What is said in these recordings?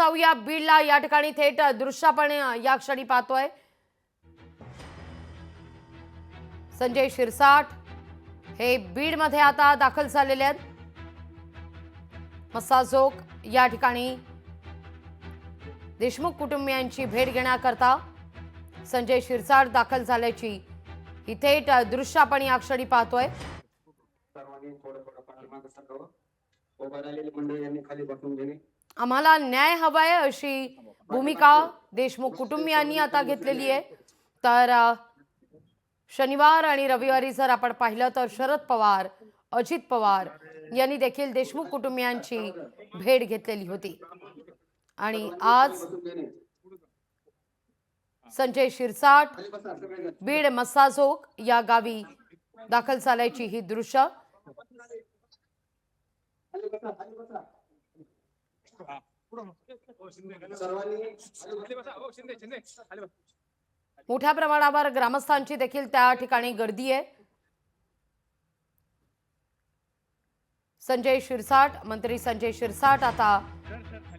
जाऊया बीडला। या ठिकाणी थेट दृश्य आपण या क्षणी पाहतोय। संजय शिरसाट हे बीड मध्ये आता दाखल झालेले आहेत। मस्साजोग या ठिकाणी देशमुख कुटुंबियांची भेट घेण्याकरता संजय शिरसाट दाखल झाल्याची ही थेट दृश्य आपण या क्षणी पाहतोय। आम्हाला न्याय हवाय अशी भूमिका देशमुख कुटुंबियांनी आता घेतलेली आहे। तर शनिवार आणि रविवारी जर आपण पाहिलं तर शरद पवार, अजित पवार यांनी देखील देशमुख कुटुंबियांची भेट घेतलेली होती। आणि आज संजय शिरसाट बीड मस्साजोग या गावी दाखल झाल्याची ही दृश्य मोठ्या प्रमाणावर ग्रामस्थांची देखील त्या ठिकाणी गर्दी आहे। संजय शिरसाट, मंत्री संजय शिरसाट आता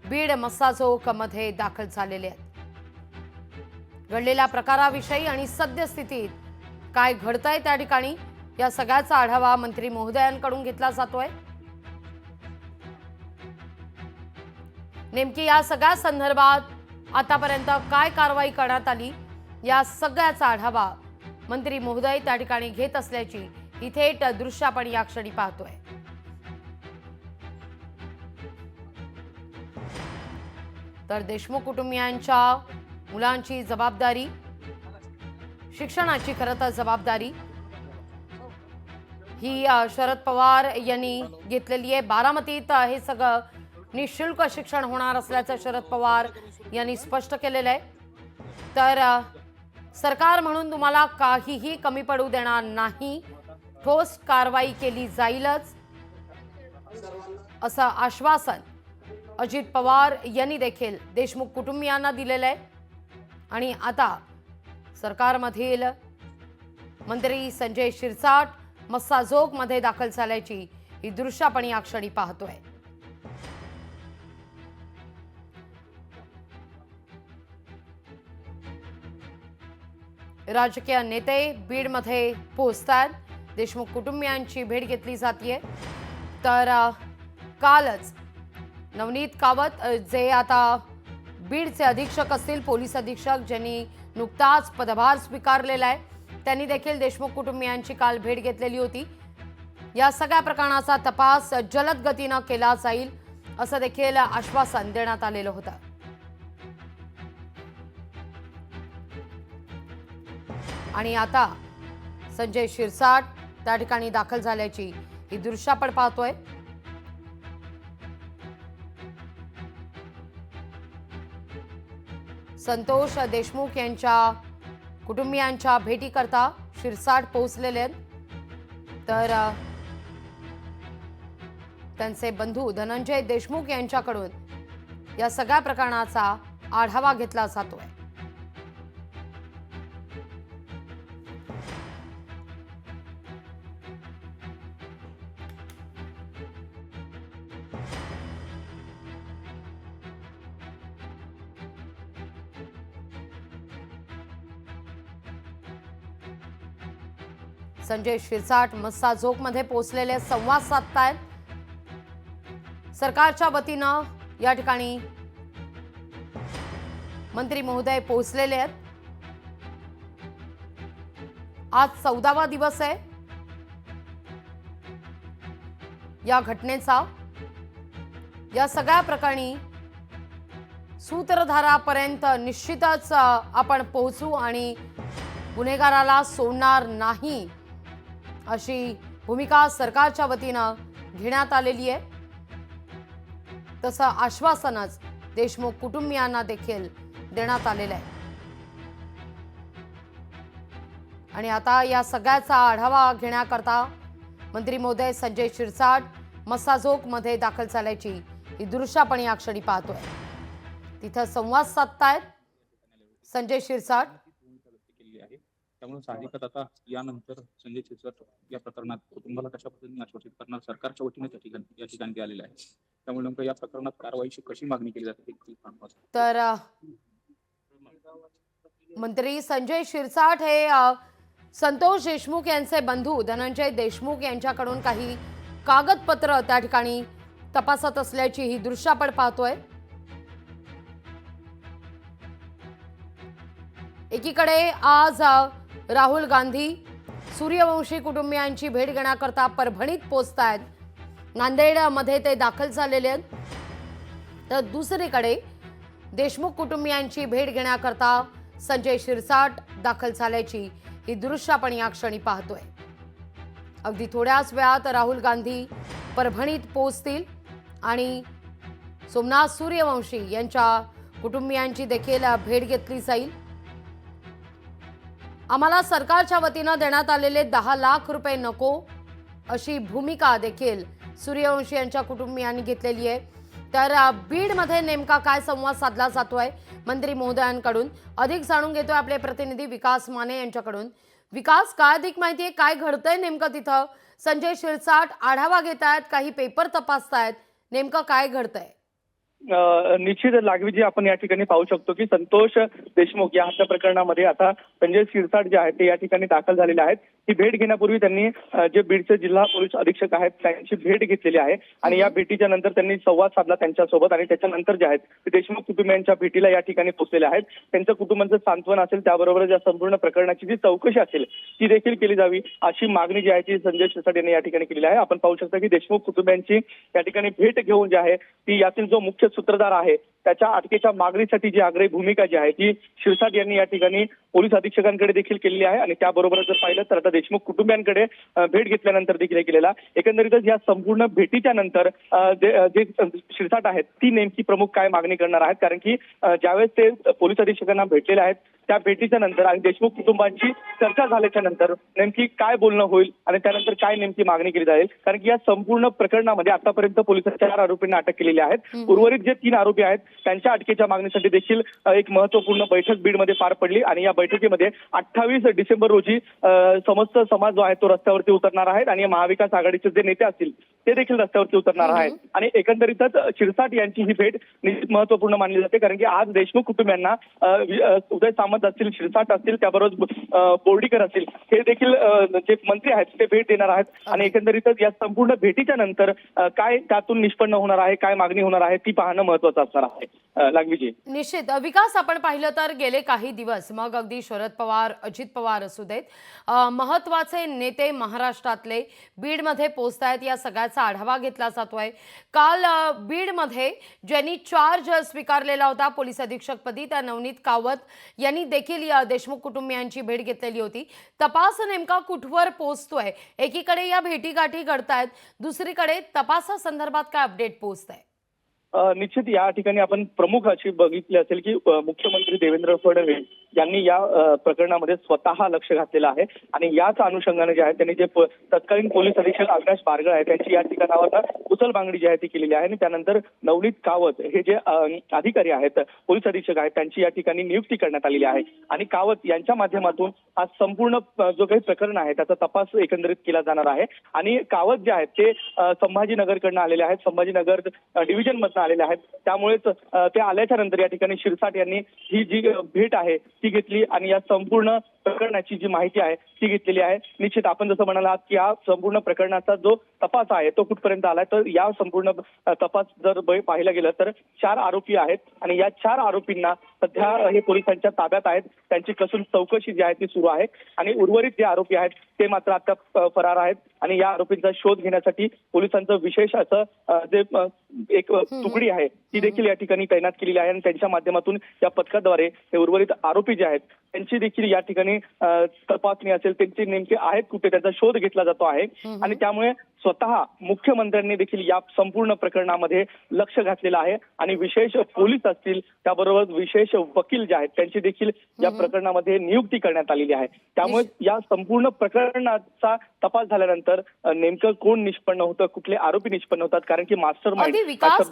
बीड मस्साजोग मध्ये दाखल झालेले आहेत। घडलेल्या प्रकाराविषयी आणि सद्यस्थितीत काय घडतंय त्या ठिकाणी या सगळ्याचा आढावा मंत्री महोदयांकडून घेतला जातोय। नेमकी या सगळ्या संदर्भात आतापर्यंत काय कारवाई करण्यात आली या सगळ्याचा आढावा मंत्री महोदय त्या ठिकाणी घेत असल्याची ही थेट दृश्य आपण या क्षणी पाहतोय। तर देशमुख कुटुंबियांच्या मुलांची जबाबदारी, शिक्षणाची खरं तर जबाबदारी ही शरद पवार यांनी घेतलेली आहे। बारामतीत हे सगळं निःशुल्क शिक्षण होणार असल्याचं शरद पवार यांनी स्पष्ट केलेलं आहे। तर सरकार म्हणून तुम्हाला काहीही कमी पडू देणार नाही, ठोस कारवाई केली जाईलच असं आश्वासन अजित पवार यांनी देखील देशमुख कुटुंबियांना दिलेलं आहे। आणि आता सरकारमधील मंत्री संजय शिरसाट मस्साजोग मध्ये दाखल झाल्याची ही दृश्य आपण या क्षणी पाहतोय। राजकीय नेते बीड मध्ये पोहोचतात, देशमुख कुटुंबियांची भेट घेतली जाते। तर कालच नवनीत कावत जे आता बीडचे अधीक्षक असतील, पोलीस अधीक्षक ज्यांनी नुकताच पदभार स्वीकारलेला आहे, त्यांनी देखील देशमुख कुटुंबियांची काल भेट घेतलेली होती। या सगळ्या प्रकरणाचा तपास जलद गतीने केला जाईल असं देखील आश्वासन देण्यात आलेलं होतं। आणि आता संजय शिरसाट त्या ठिकाणी दाखल झाल्याची ही दृश्य आपण पाहतोय। संतोष देशमुख यांच्या कुटुंबियांच्या भेटीकरता शिरसाट पोहोचलेले आहेत। तर त्यांचे बंधू धनंजय देशमुख यांच्याकडून या सगळ्या प्रकरणाचा आढावा घेतला जातोय। संजय शिरसाट मस्साजोग मध्ये पोहोचलेले संवाद साधतायत। सरकारच्या वतीनं या ठिकाणी मंत्री महोदय पोहोचलेले आहेत। आज 14वा दिवस आहे या घटनेचा। या सगळ्या प्रकरणी सूत्रधारापर्यंत निश्चितच आपण पोहोचू आणि गुन्हेगाराला सोडणार नाही अशी भूमिका सरकारच्या वतीनं घेण्यात आलेली आहे। तसं आश्वासनच देशमुख कुटुंबियांना देखील देण्यात आलेलं आहे। आणि आता या सगळ्याचा आढावा घेण्याकरता मंत्री महोदय संजय शिरसाट मस्साजोग मध्ये दाखल झाल्याची ही दृश्य आपण या क्षणी पाहतोय। तिथं संवाद साधतायत संजय शिरसाट। त्यामुळे साहजिकच आता यानंतर संजय शिरसाट या प्रकरणात कुटुंबाला कशा पद्धतीने आश्वासित करणार सरकारच्या वतीने या ठिकाणी आलेले आहे। त्यामुळे नेमकं या प्रकरणात कारवाईची कशी मागणी केली जाते हे सांगा. तर मंत्री संजय शिरसाट हे संतोष देशमुख यांचे बंधू धनंजय देशमुख यांच्याकडून काही कागदपत्र त्या ठिकाणी तपासत असल्याची ही दृश्य आपण पाहतोय. एकीकडे आज राहुल गांधी सूर्यवंशी कुटुंबियांची भेट घेण्याकरता परभणीत पोहोचतायत. नांदेडमध्ये ते दाखल झालेले आहेत. तर दुसरीकडे देशमुख कुटुंबियांची भेट घेण्याकरता संजय शिरसाट दाखल झाल्याची ही दृश्य आपण या क्षणी पाहतोय. अगदी थोड्याच वेळात राहुल गांधी परभणीत पोहोचतील आणि सोमनाथ सूर्यवंशी यांच्या कुटुंबियांची देखील भेट घेतली जाईल. आम्हाला सरकारच्या वतीनं देण्यात आलेले 10 लाख रुपये नको अशी भूमिका देखील सूर्यवंशी यांच्या कुटुंबियांनी घेतलेली आहे. तर बीडमध्ये नेमका काय संवाद साधला जातोय मंत्री महोदयांकडून अधिक जाणून घेतोय आपले प्रतिनिधी विकास माने यांच्याकडून. विकास, काय अधिक माहिती आहे, काय घडतंय नेमकं तिथं? संजय शिरसाट आढावा घेत आहेत, काही पेपर तपासतायत, नेमकं काय घडतंय? निश्चित लागवीजी आपण या ठिकाणी पाहू शकतो की संतोष देशमुख या हत्या प्रकरणामध्ये आता संजय शिरसाट जे आहेत ते या ठिकाणी दाखल झालेले आहेत. ही भेट घेण्यापूर्वी त्यांनी जे बीडचे जिल्हा पोलीस अधीक्षक आहेत त्यांची भेट घेतलेली आहे आणि या भेटीच्या नंतर त्यांनी संवाद साधला त्यांच्यासोबत आणि त्याच्यानंतर जे आहेत ते देशमुख कुटुंबियांच्या भेटीला या ठिकाणी पोहोचलेले आहेत. त्यांच्या कुटुंबांचं सांत्वन असेल त्याबरोबरच या संपूर्ण प्रकरणाची जी चौकशी असेल ती देखील केली जावी अशी मागणी जी आहे ती संजय शिरसाट यांनी या ठिकाणी केलेली आहे. आपण पाहू शकता की देशमुख कुटुंबियांची या ठिकाणी भेट घेऊन जी आहे ती यातील जो मुख्य सूत्रधार आहे त्याच्या अटकेच्या मागणीसाठी जी आग्रही भूमिका जी आहे ती शिरसाट यांनी या ठिकाणी पोलीस अधीक्षकांकडे देखील केलेली आहे आणि त्याबरोबरच जर पाहिलं तर आता देशमुख कुटुंबियांकडे भेट घेतल्यानंतर देखील केलेला. एकंदरीतच या संपूर्ण भेटीच्या नंतर जे शिरसाट आहेत ती नेमकी प्रमुख काय मागणी करणार आहेत, कारण की ज्यावेळेस ते पोलीस अधीक्षकांना भेटलेले आहेत त्या भेटीच्या नंतर आणि देशमुख कुटुंबांची चर्चा झाल्याच्या नंतर नेमकी काय बोलणं होईल आणि त्यानंतर काय नेमकी मागणी केली जाईल, कारण की या संपूर्ण प्रकरणामध्ये आतापर्यंत पोलिसांनी 4 आरोपींना अटक केलेली आहे. उर्वरित जे 3 आरोपी आहेत त्यांच्या अटकेच्या मागणीसाठी देखील एक महत्वपूर्ण बैठक बीडमध्ये पार पडली आणि या बैठकीमध्ये 28 डिसेंबर रोजी समस्त समाज जो आहे तो रस्त्यावरती उतरणार आहेत आणि महाविकास आघाडीचे जे नेते असतील ते देखील रस्त्यावरती उतरणार आहेत. आणि एकंदरीतच शिरसाट यांची ही भेट निश्चित महत्वपूर्ण मानली जाते, कारण की आज देशमुख कुटुंबियांना उदय सामंत असतील, शिरसाट असतील, त्याबरोबर बोर्डीकर असतील हे देखील जे मंत्री आहेत ते भेट देणार आहेत आणि एकंदरीतच या संपूर्ण भेटीच्या नंतर काय त्यातून निष्पन्न होणार आहे, काय मागणी होणार आहे ती पाहणं महत्वाचं असणार आहे. लागवीजी निश्चित विकास, आपण पाहिलं तर गेले काही दिवस मग अगदी शरद पवार, अजित पवार असू देत, महत्वाचे नेते महाराष्ट्रातले बीडमध्ये पोहोचतायत. या सगळ्याचा आढावा घेतला जातोय. काल बीडमध्ये ज्यांनी चार्ज स्वीकारलेला होता पोलीस अधीक्षकपदी त्या नवनीत कावत यांनी देखील या देशमुख कुटुंबियांची भेट घेतलेली होती. तपास नेमका कुठवर पोहोचतोय? एकीकडे या भेटीगाठी घडतायत, दुसरीकडे तपासासंदर्भात काय अपडेट पोहोचतंय? निश्चित या ठिकाणी आपण प्रमुख अशी बघितली असेल की मुख्यमंत्री देवेंद्र फडणवीस यांनी या प्रकरणामध्ये स्वतः लक्ष घातलेलं आहे आणि याच अनुषंगाने जे आहे त्यांनी जे तत्कालीन पोलीस अधीक्षक अविनाश बारगळ आहे त्यांची या ठिकाणावर उचलबांगडी जी आहे ती केलेली आहे आणि त्यानंतर नवनीत कावत हे जे अधिकारी आहेत, पोलीस अधीक्षक आहेत, त्यांची या ठिकाणी नियुक्ती करण्यात आलेली आहे आणि कावत यांच्या माध्यमातून हा संपूर्ण जो काही प्रकरण आहे त्याचा तपास एकंदरीत केला जाणार आहे. आणि कावत जे आहेत ते संभाजीनगरकडनं आलेले आहेत, संभाजीनगर डिव्हिजन मधून आलेले आहेत, त्यामुळेच ते आल्याच्या नंतर या ठिकाणी शिरसाट यांनी ही जी भेट आहे ती घेतली आणि या संपूर्ण प्रकरणाची जी माहिती आहे ती घेतलेली आहे. निश्चित आपण जसं म्हणालात की या संपूर्ण प्रकरणाचा जो तपास आहे तो कुठपर्यंत आलाय, तर या संपूर्ण तपास जर पाहिलं गेलं तर 4 आरोपी आहेत आणि या 4 आरोपींना सध्या हे पोलिसांच्या ताब्यात आहेत. त्यांची कसून चौकशी जी आहे ती सुरू आहे आणि उर्वरित जे आरोपी आहेत ते मात्र आता फरार आहेत आणि या आरोपींचा शोध घेण्यासाठी पोलिसांचं विशेष असं जे एक तुकडी आहे ती देखील या ठिकाणी तैनात केलेली आहे आणि त्यांच्या माध्यमातून या पथकाद्वारे हे उर्वरित आरोपी जे आहेत त्यांची देखील या ठिकाणी तपासणी असेल, त्यांचे नेमके आहेत कुठे त्याचा शोध घेतला जातो आहे आणि त्यामुळे स्वतः मुख्यमंत्र्यांनी देखील या संपूर्ण प्रकरणामध्ये लक्ष घातलेलं आहे आणि विशेष पोलीस असतील त्याबरोबर विशेष वकील जे आहेत त्यांची देखील या प्रकरणामध्ये नियुक्ती करण्यात आलेली आहे. त्यामुळे या संपूर्ण प्रकरणाचा तपास झाल्यानंतर नेमकं कोण निष्पन्न होतं, कुठले आरोपी निष्पन्न होतात, कारण की मास्टर माइंड विकास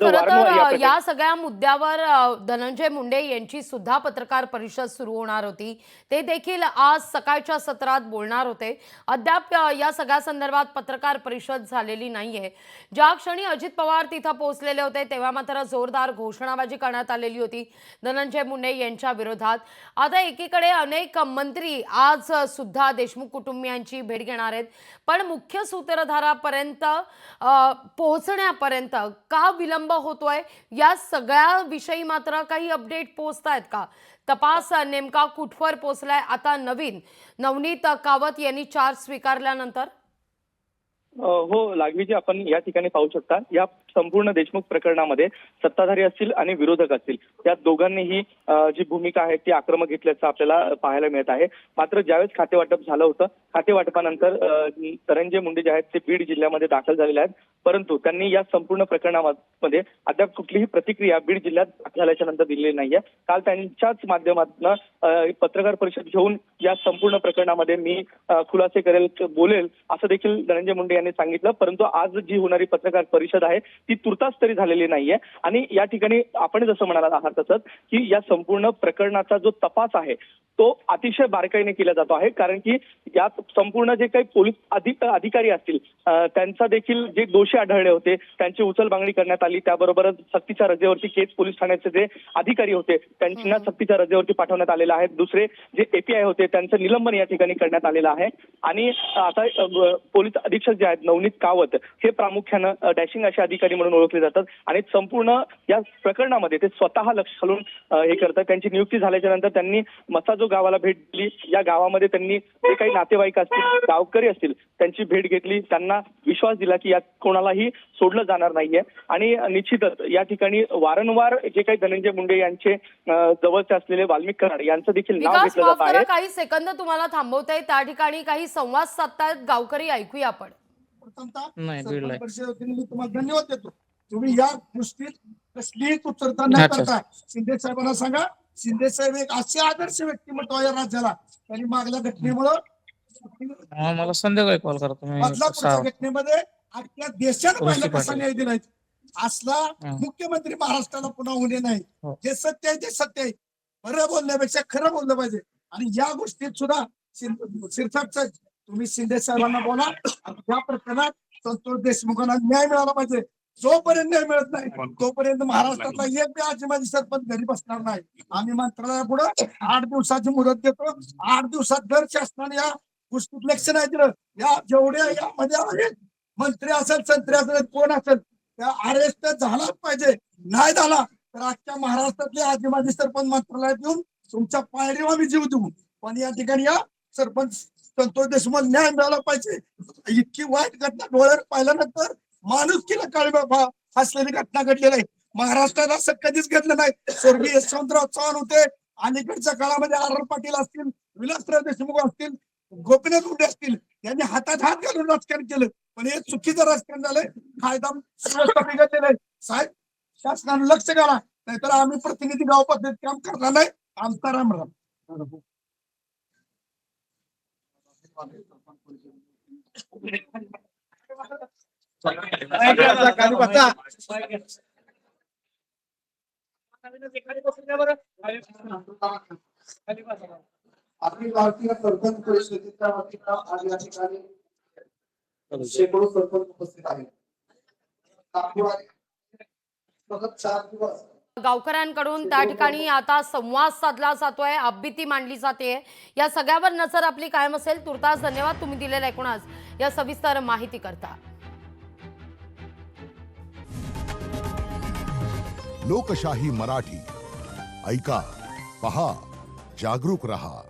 या सगळ्या मुद्द्यावर धनंजय मुंडे यांची सुद्धा पत्रकार परिषद सुरू होणार होती. ते देखील आज सकाळच्या सत्रात बोलणार होते. अद्याप या सगळ्या संदर्भात पत्रकार परिषद मदत झालेली नाहीये. ज्या क्षणी अजित पवार तिथं पोहोचलेले होते तेव्हा मात्र जोरदार घोषणाबाजी करण्यात आलेली होती धनंजय मुंडे यांच्या विरोधात. आता एकीकडे अनेक मंत्री आज सुद्धा देशमुख कुटुंबियांची भेट घेणार आहेत, पण मुख्य सूत्रधारापर्यंत पोहोचण्यापर्यंत का विलंब होतोय या सगळ्या विषयी मात्र काही अपडेट पोहोचतायत का? तपास नेमका कुठवर पोहोचलाय आता नवनीत कावत यांनी चार्ज स्वीकारल्यानंतर? हो लागवीजी, आपण या ठिकाणी पाहू शकता या संपूर्ण देशमुख प्रकरणामध्ये सत्ताधारी असतील आणि विरोधक असतील या दोघांनीही जी भूमिका आहे ती आक्रमक घेतल्याचं आपल्याला पाहायला मिळत आहे. मात्र ज्यावेळेस खातेवाटप झालं होतं, खातेवाटपानंतर धनंजय मुंडे जे आहेत ते बीड जिल्ह्यामध्ये दाखल झालेले आहेत, परंतु त्यांनी या संपूर्ण प्रकरणामध्ये अद्याप कुठलीही प्रतिक्रिया बीड जिल्ह्यात दाखल झाल्याच्या नंतर दिलेली नाहीये. काल त्यांच्याच माध्यमातून पत्रकार परिषद घेऊन या संपूर्ण प्रकरणामध्ये मी खुलासे करेल, बोलेल असं देखील धनंजय मुंडे यांनी सांगितलं. परंतु आज जी होणारी पत्रकार परिषद आहे ती तुर्तास तरी झालेली नाहीये. आणि या ठिकाणी आपण जसं म्हणाला आहात तसंच की या संपूर्ण प्रकरणाचा जो तपास आहे तो अतिशय बारकाईने केला जातो आहे, कारण की यात संपूर्ण जे काही पोलीस अधिकारी असतील त्यांचा देखील जे दोषी आढळले होते त्यांची उचलबांगडी करण्यात आली. त्याबरोबरच सक्तीच्या रजेवरती केज पोलीस ठाण्याचे जे अधिकारी होते त्यांना सक्तीच्या रजेवरती पाठवण्यात आलेलं आहे. दुसरे जे एपीआय होते त्यांचं निलंबन या ठिकाणी करण्यात आलेलं आहे. आणि आता पोलीस अधीक्षक जे आहेत नवनीत कावत हे प्रामुख्यानं डॅशिंग असे अधिकारी म्हणून ओळखले जातात आणि संपूर्ण या प्रकरणामध्ये ते स्वतः लक्ष घालून हे करतात. त्यांची नियुक्ती झाल्याच्या नंतर त्यांनी मसाजो गावाला भेट दिली. या गावामध्ये त्यांनी जे काही नातेवाईक असतील, गावकरी असतील त्यांची भेट घेतली. त्यांना विश्वास दिला की यात कोणालाही सोडलं जाणार नाहीये. आणि निश्चितच या ठिकाणी वारंवार जे काही धनंजय मुंडे यांचे जवळचे असलेले वाल्मिक कराड यांचं देखील नाव घेतलं जात आहे. काही सेकंद तुम्हाला थांबवताय, त्या ठिकाणी काही संवाद साधतायत गावकरी, ऐकूया आपण. मी तुम्हाला धन्यवाद देतो. तुम्ही या दृष्टीत कसलीही कुचरता न करता शिंदे साहेबांना सांगा. शिंदे साहेब एक असे आदर्श व्यक्तिमत्व या राज्याला, त्यांनी मागल्या घटनेमुळे मला संध्याकाळी कॉल करतो. घटनेमध्ये अख्ख्या देशाला पहिला कसा न्याय दिलाय. असला मुख्यमंत्री महाराष्ट्राला पुन्हा होणे नाही. जे सत्य आहे ते सत्य आहे. खरं बोलण्यापेक्षा खरं बोललं पाहिजे. आणि या गोष्टीत सुद्धा शिरसाट तुम्ही शिंदे साहेबांना बोला. या प्रकरणात संतोष देशमुखांना न्याय मिळाला पाहिजे. जोपर्यंत न्याय मिळत नाही तोपर्यंत महाराष्ट्रातला एक बी आजी सरपंच घरी बसणार नाही. आम्ही मंत्रालयापुढे 8 दिवसाची मुदत देतो. 8 दिवसात जर शासनाने या गोष्टीत लक्ष नाही दिलं, या जेवढ्या यामध्ये आहेत मंत्री असेल, संत्री असेल, कोण असेल, त्या अरेस्ट झालाच पाहिजे. नाही झाला तर अख्ख्या महाराष्ट्रातले आजी सरपंच मंत्रालयात येऊन तुमच्या पायरीवर आम्ही जीव देऊ. पण या ठिकाणी या सरपंच संतोष देशमुख न्याय मिळाला पाहिजे. इतकी वाईट घटना डोळ्यावर पाहिल्यानंतर माणुसकीला काळी हसलेली घटना घडलेली आहे. महाराष्ट्रात असं कधीच घडलं नाही. स्वर्गीय यशवंतराव चव्हाण होते, अलीकडच्या काळामध्ये आर पाटील असतील, विलासराव देशमुख असतील, गोपीनाथ मुंडे असतील, यांनी हातात हात घालून राजकारण केलं. पण हे चुकीचं राजकारण झालंय. कायदा सुव्यवस्था बिघडलेलं आहे. साहेब शासनाने लक्ष घाला, नाहीतर आम्ही प्रतिनिधी गाव पद्धतीत काम करणार नाही. आमचा राम राम. आपली भारतीय सरपंच परिषदेच्या वतीनं आज या ठिकाणी शेकडो सरपंच उपस्थित आहेत. फक्त 4 दिवस गावकऱ्यांकडून त्या ठिकाणी आता संवाद साधला जातोय, आपबीती मांडली जाते. या सगळ्यावर नजर आपली कायम असेल. तुर्तास धन्यवाद तुम्ही दिलेल्या एकूणच या सविस्तर माहिती करता. लोकशाही मराठी ऐका, पहा, जागरूक रहा.